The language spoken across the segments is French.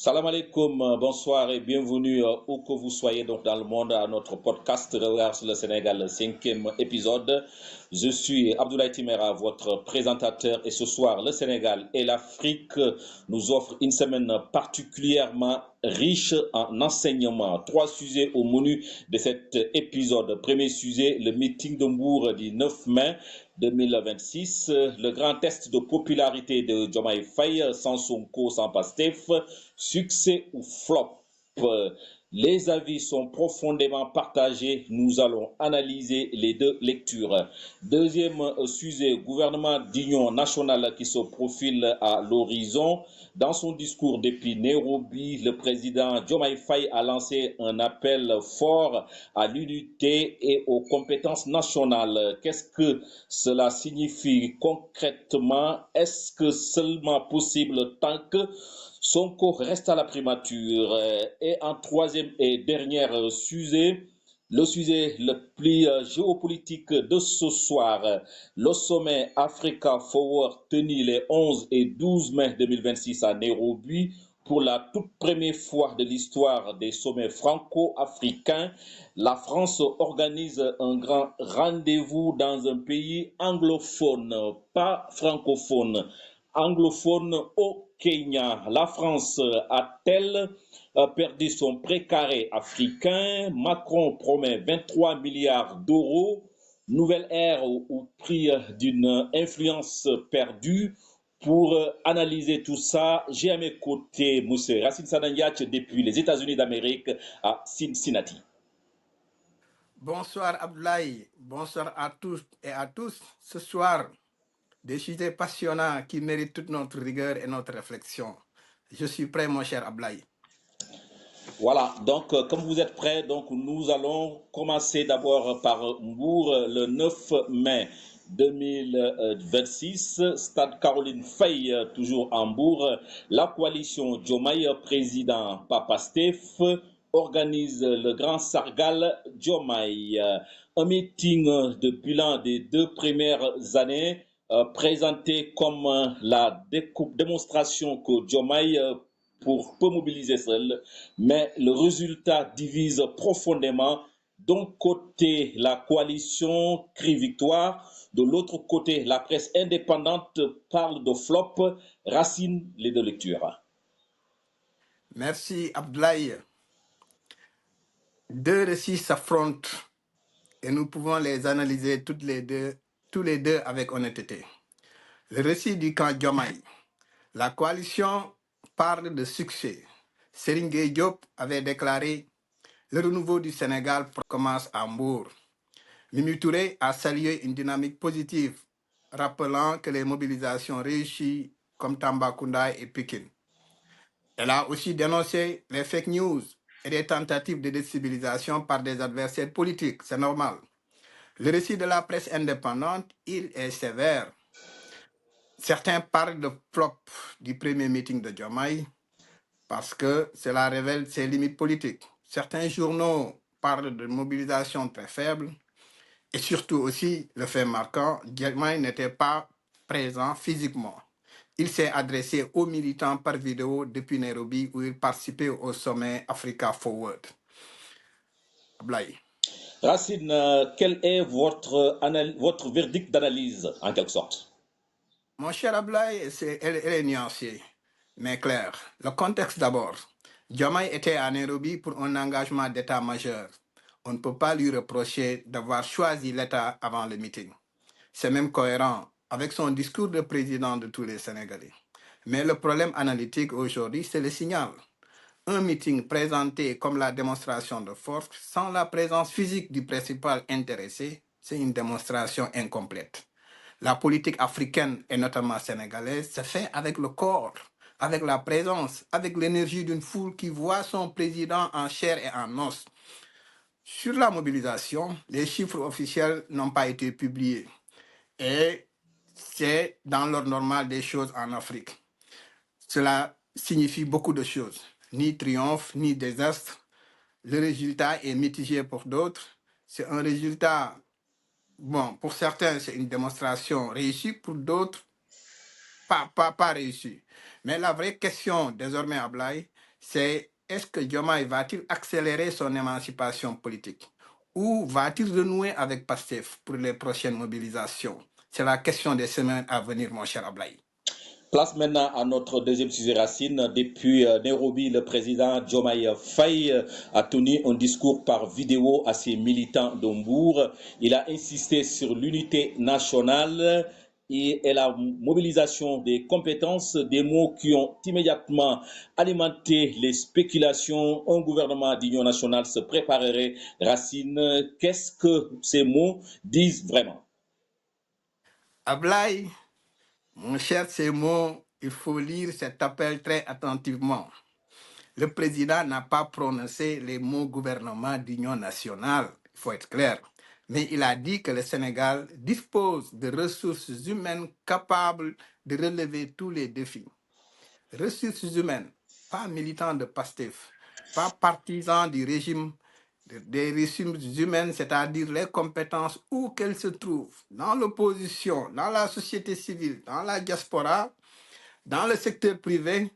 Salam alaikum, bonsoir et bienvenue où que vous soyez donc dans le monde à notre podcast Regard sur le Sénégal, le cinquième épisode. Je suis Abdoulaye Timera, votre présentateur, et ce soir, le Sénégal et l'Afrique nous offrent une semaine particulièrement riche en enseignements. Trois sujets au menu de cet épisode. Premier sujet, le meeting de Mbour du 9 mai 2026, le grand test de popularité de Diomaye Faye, sans Sonko, sans Pastef, succès ou flop. Les avis sont profondément partagés. Nous allons analyser les deux lectures. Deuxième sujet, gouvernement d'union nationale qui se profile à l'horizon. Dans son discours depuis Nairobi, le président Diomaye Faye a lancé un appel fort à l'unité et aux compétences nationales. Qu'est-ce que cela signifie concrètement? Est-ce que seulement possible tant que Sonko reste à la primature? Et en troisième et dernier sujet, le sujet le plus géopolitique de ce soir, le sommet Africa Forward tenu les 11 et 12 mai 2026 à Nairobi. Pour la toute première fois de l'histoire des sommets franco-africains, la France organise un grand rendez-vous dans un pays anglophone, pas francophone, anglophone au Kenya. La France a-t-elle perdu son précaré africain? Macron promet 23 milliards d'euros. Nouvelle ère au prix d'une influence perdue. Pour analyser tout ça, j'ai à mes côtés M. Racine Sanandiach depuis les États-Unis d'Amérique à Cincinnati. Bonsoir Abdoulaye, bonsoir à tous et à tous. Ce soir, des sujets passionnants qui méritent toute notre rigueur et notre réflexion. Je suis prêt, mon cher Abdoulaye. Voilà, donc comme vous êtes prêts, donc nous allons commencer d'abord par Mbour le 9 mai 2026, Stade Caroline Faye, toujours en Mbour. La coalition Diomaye, président Papastef, organise le grand Sargal Diomaye. Un meeting de bilan des 2 premières années présenté comme la démonstration que Diomaye peut mobiliser seul, mais le résultat divise profondément. D'un côté, la coalition crie victoire, de l'autre côté, la presse indépendante parle de flop. Racine, les deux lectures. Merci Abdoulaye. Deux récits s'affrontent et nous pouvons les analyser tous les deux avec honnêteté. Le récit du camp Diomaye. La coalition parle de succès. Serigne Gueye Diop avait déclaré « Le renouveau du Sénégal commence à Mbour ». Mimi Touré a salué une dynamique positive, rappelant que les mobilisations réussies comme Tambacounda et Pékin. Elle a aussi dénoncé les fake news et les tentatives de déstabilisation par des adversaires politiques, c'est normal. Le récit de la presse indépendante, il est sévère. Certains parlent de flop du premier meeting de Diomaye parce que cela révèle ses limites politiques. Certains journaux parlent de mobilisation très faible. Et surtout aussi, le fait marquant, Diomaye n'était pas présent physiquement. Il s'est adressé aux militants par vidéo depuis Nairobi où il participait au sommet Africa Forward. Ablaye. Racine, quel est votre verdict d'analyse en quelque sorte? Mon cher Ablaye, elle est nuancée, mais claire. Le contexte d'abord. Diomaye était à Nairobi pour un engagement d'État majeur. On ne peut pas lui reprocher d'avoir choisi l'État avant le meeting. C'est même cohérent avec son discours de président de tous les Sénégalais. Mais le problème analytique aujourd'hui, c'est le signal. Un meeting présenté comme la démonstration de force sans la présence physique du principal intéressé, c'est une démonstration incomplète. La politique africaine, et notamment sénégalaise, se fait avec le corps, avec la présence, avec l'énergie d'une foule qui voit son président en chair et en os. Sur la mobilisation, les chiffres officiels n'ont pas été publiés. Et c'est dans l'ordre normal des choses en Afrique. Cela signifie beaucoup de choses. Ni triomphe, ni désastre. Le résultat est mitigé pour d'autres. C'est un résultat, bon, pour certains, c'est une démonstration réussie, pour d'autres, pas réussie. Mais la vraie question, désormais, Ablaye, c'est est-ce que Diomaye va-t-il accélérer son émancipation politique ou va-t-il renouer avec PASTEF pour les prochaines mobilisations? C'est la question des semaines à venir, mon cher Ablaï. Place maintenant à notre deuxième sujet racine. Depuis Nairobi, le président Diomaye Faye a tenu un discours par vidéo à ses militants d'Ombourg. Il a insisté sur l'unité nationale et la mobilisation des compétences, des mots qui ont immédiatement alimenté les spéculations. Un gouvernement d'union nationale se préparerait. Racine, qu'est-ce que ces mots disent vraiment? Ablaï, mon cher, ces mots, il faut lire cet appel très attentivement. Le président n'a pas prononcé les mots gouvernement d'union nationale, il faut être clair. Mais il a dit que le Sénégal dispose de ressources humaines capables de relever tous les défis. Ressources humaines, pas militants de PASTEF, pas partisans du régime, des ressources humaines, c'est-à-dire les compétences où qu'elles se trouvent, dans l'opposition, dans la société civile, dans la diaspora, dans le secteur privé.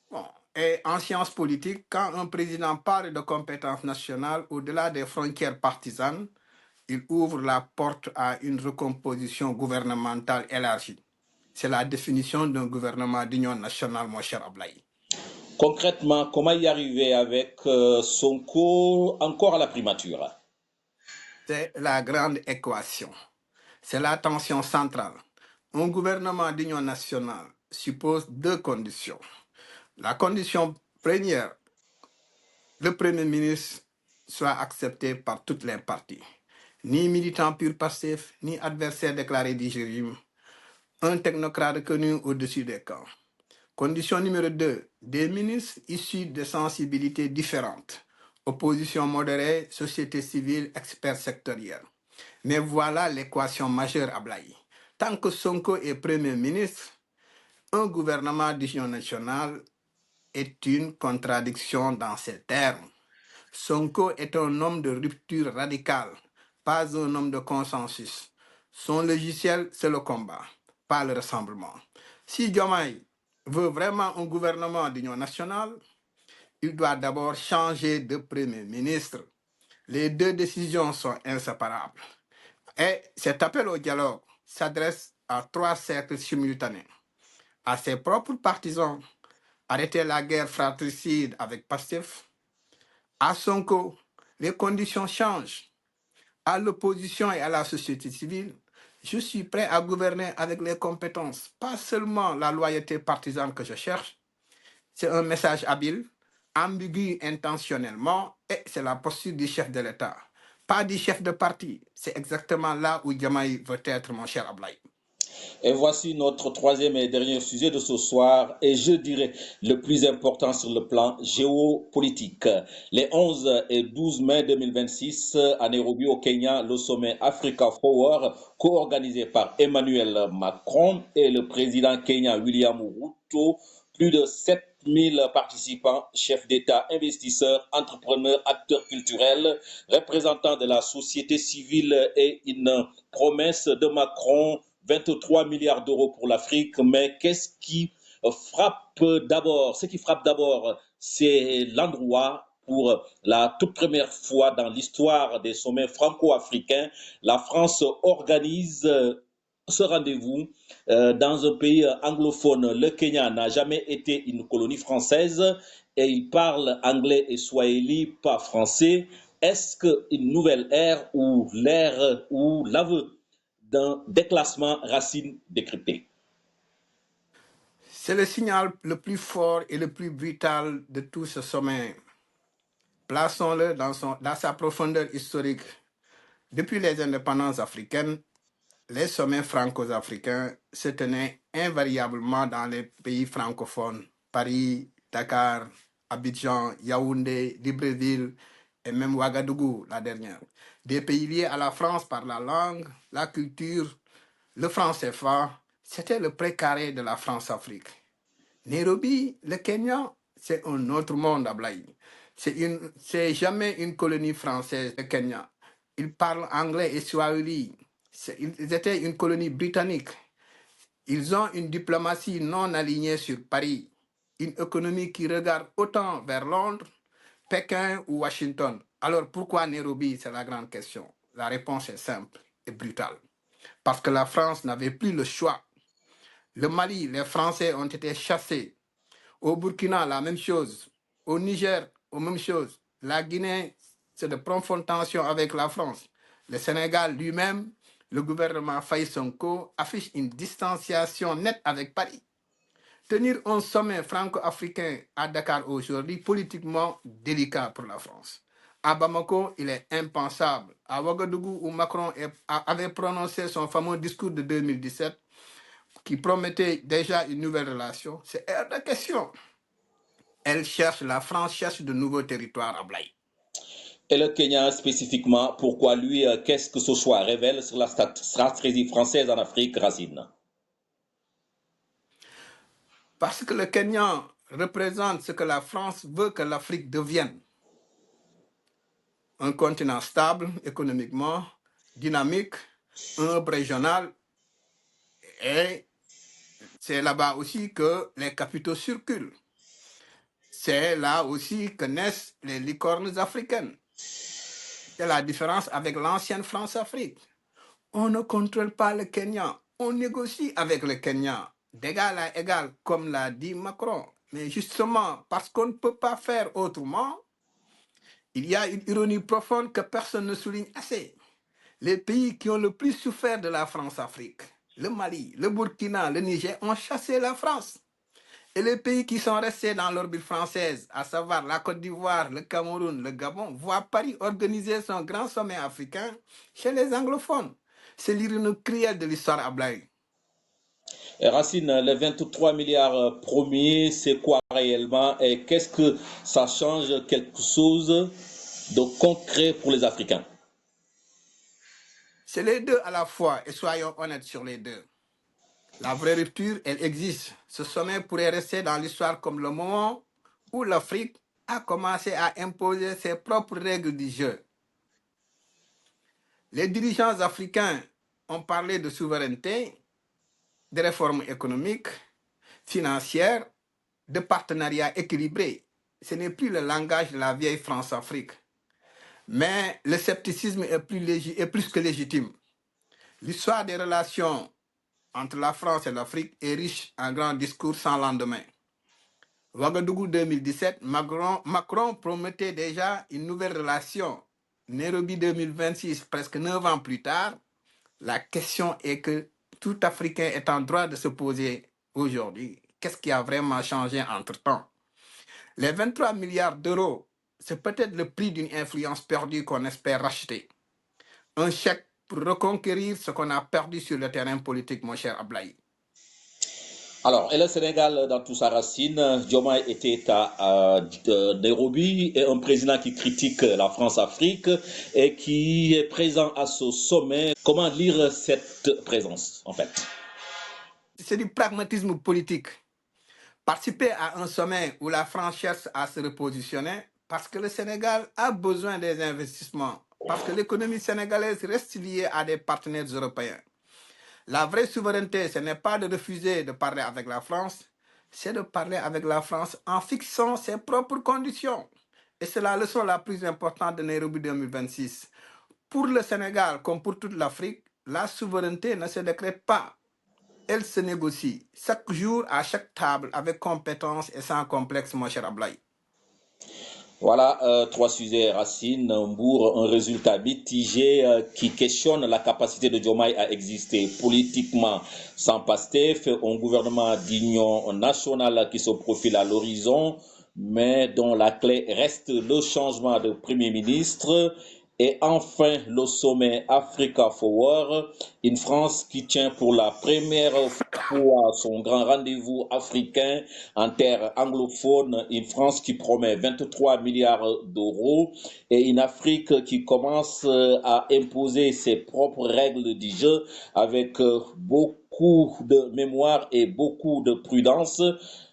Bon, et en sciences politiques, quand un président parle de compétences nationales au-delà des frontières partisanes, il ouvre la porte à une recomposition gouvernementale élargie. C'est la définition d'un gouvernement d'union nationale, mon cher Ablaï. Concrètement, comment y arriver avec Sonko encore à la primature? C'est la grande équation. C'est la tension centrale. Un gouvernement d'union nationale suppose deux conditions. La condition première, le Premier ministre soit accepté par toutes les parties. Ni militant pur passif, ni adversaire déclaré du régime. Un technocrate reconnu au-dessus des camps. Condition numéro 2, des ministres issus de sensibilités différentes. Opposition modérée, société civile, experts sectoriels. Mais voilà l'équation majeure à Blaye. Tant que Sonko est Premier ministre, un gouvernement d'union nationale est une contradiction dans ses termes. Sonko est un homme de rupture radicale, pas un homme de consensus. Son logiciel, c'est le combat, pas le rassemblement. Si Diomaye veut vraiment un gouvernement d'union nationale, il doit d'abord changer de Premier ministre. Les deux décisions sont inséparables. Et cet appel au dialogue s'adresse à trois cercles simultanés. À ses propres partisans, arrêter la guerre fratricide avec PASTEF. À Sonko, les conditions changent. À l'opposition et à la société civile, je suis prêt à gouverner avec les compétences, pas seulement la loyauté partisane que je cherche. C'est un message habile, ambigu intentionnellement, et c'est la posture du chef de l'État, pas du chef de parti. C'est exactement là où Diomaye veut être, mon cher Ablaye. Et voici notre troisième et dernier sujet de ce soir, et je dirais le plus important sur le plan géopolitique. Les 11 et 12 mai 2026, à Nairobi, au Kenya, le sommet Africa Forward, co-organisé par Emmanuel Macron et le président kenyan William Ruto, plus de 7000 participants, chefs d'État, investisseurs, entrepreneurs, acteurs culturels, représentants de la société civile et une promesse de Macron 23 milliards d'euros pour l'Afrique, mais qu'est-ce qui frappe d'abord? Ce qui frappe d'abord, c'est l'endroit pour la toute première fois dans l'histoire des sommets franco-africains. La France organise ce rendez-vous dans un pays anglophone. Le Kenya n'a jamais été une colonie française et il parle anglais et swahili, pas français. Est-ce qu'une nouvelle ère ou l'ère ou l'aveu d'un déclassement Racine décrypté? C'est le signal le plus fort et le plus brutal de tout ce sommet. Plaçons-le dans sa profondeur historique. Depuis les indépendances africaines, les sommets franco-africains se tenaient invariablement dans les pays francophones, Paris, Dakar, Abidjan, Yaoundé, Libreville et même Ouagadougou, la dernière. Des pays liés à la France par la langue, la culture, le franc CFA, c'était le précaré de la France-Afrique. Nairobi, le Kenya, c'est un autre monde à Blaye. C'est jamais une colonie française, le Kenya. Ils parlent anglais et swahili. Ils étaient une colonie britannique. Ils ont une diplomatie non alignée sur Paris. une économie qui regarde autant vers Londres, Pékin ou Washington. Alors pourquoi Nairobi? C'est la grande question. La réponse est simple et brutale. Parce que la France n'avait plus le choix. Le Mali, les Français ont été chassés. Au Burkina, la même chose. Au Niger, la même chose. La Guinée, c'est de confrontation avec la France. Le Sénégal lui-même, le gouvernement Faye Sonko affiche une distanciation nette avec Paris. Tenir un sommet franco-africain à Dakar aujourd'hui, politiquement délicat pour la France. À Bamako, il est impensable. À Ouagadougou, où Macron avait prononcé son fameux discours de 2017, qui promettait déjà une nouvelle relation, c'est hors de question. La France cherche de nouveaux territoires à Blaye. Et le Kenya spécifiquement, pourquoi lui, qu'est-ce que ce choix révèle sur la stratégie française en Afrique, Racine? Parce que le Kenya représente ce que la France veut que l'Afrique devienne. Un continent stable économiquement, dynamique, un hub régional, et c'est là-bas aussi que les capitaux circulent. C'est là aussi que naissent les licornes africaines. C'est la différence avec l'ancienne France-Afrique. On ne contrôle pas le Kenya, on négocie avec le Kenya, d'égal à égal, comme l'a dit Macron. Mais justement, parce qu'on ne peut pas faire autrement, il y a une ironie profonde que personne ne souligne assez. Les pays qui ont le plus souffert de la France-Afrique, le Mali, le Burkina, le Niger, ont chassé la France. Et les pays qui sont restés dans l'orbite française, à savoir la Côte d'Ivoire, le Cameroun, le Gabon, voient Paris organiser son grand sommet africain chez les anglophones. C'est l'ironie cruelle de l'histoire à Blaye. Racine, les 23 milliards promis, c'est quoi réellement et qu'est-ce que ça change quelque chose de concret pour les Africains? C'est les deux à la fois et soyons honnêtes sur les deux. La vraie rupture, elle existe. Ce sommet pourrait rester dans l'histoire comme le moment où l'Afrique a commencé à imposer ses propres règles du jeu. Les dirigeants africains ont parlé de souveraineté, de réformes économiques, financières, de partenariats équilibrés. Ce n'est plus le langage de la vieille France-Afrique. Mais le scepticisme est plus que légitime. L'histoire des relations entre la France et l'Afrique est riche en grands discours sans lendemain. Ouagadougou 2017, Macron promettait déjà une nouvelle relation. Nairobi 2026, presque 9 ans plus tard, la question est que tout Africain est en droit de se poser aujourd'hui. Qu'est-ce qui a vraiment changé entre-temps? Les 23 milliards d'euros, c'est peut-être le prix d'une influence perdue qu'on espère racheter. Un chèque pour reconquérir ce qu'on a perdu sur le terrain politique, mon cher Ablaï. Alors, et le Sénégal, dans toute sa racine, Diomaye était à Nairobi, et un président qui critique la France-Afrique et qui est présent à ce sommet. Comment lire cette présence, en fait? C'est du pragmatisme politique. Participer à un sommet où la France cherche à se repositionner parce que le Sénégal a besoin des investissements, parce que l'économie sénégalaise reste liée à des partenaires européens. La vraie souveraineté, ce n'est pas de refuser de parler avec la France, c'est de parler avec la France en fixant ses propres conditions. Et c'est la leçon la plus importante de Nairobi 2026. Pour le Sénégal, comme pour toute l'Afrique, la souveraineté ne se décrète pas. Elle se négocie chaque jour à chaque table avec compétence et sans complexe, mon cher Ablaï. Voilà, trois sujets, Racine, Mbour, un résultat mitigé qui questionne la capacité de Diomaye à exister politiquement sans Pastef, un gouvernement d'union nationale qui se profile à l'horizon, mais dont la clé reste le changement de Premier ministre. Et enfin, le sommet Africa Forward, une France qui tient pour la première fois son grand rendez-vous africain en terre anglophone, une France qui promet 23 milliards d'euros et une Afrique qui commence à imposer ses propres règles du jeu avec beaucoup de mémoire et beaucoup de prudence.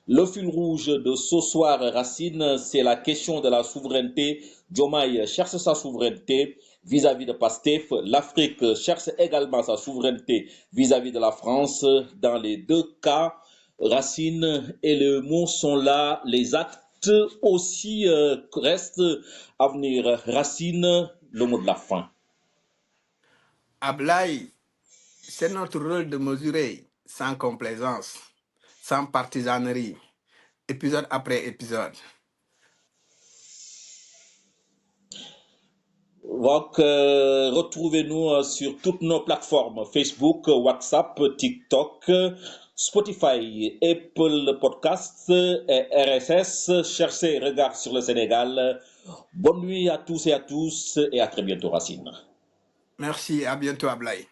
Le fil rouge de ce soir, Racine, c'est la question de la souveraineté. Diomaye cherche sa souveraineté vis-à-vis de Pastef. L'Afrique cherche également sa souveraineté vis-à-vis de la France. Dans les deux cas, Racine et le mot sont là, les actes aussi restent à venir. Racine, le mot de la fin. Ablaye, c'est notre rôle de mesurer sans complaisance, sans partisanerie, épisode après épisode. Donc, retrouvez-nous sur toutes nos plateformes, Facebook, WhatsApp, TikTok, Spotify, Apple Podcasts et RSS. Cherchez Regard sur le Sénégal. Bonne nuit à tous et à très bientôt, Racine. Merci, à bientôt Ablaye.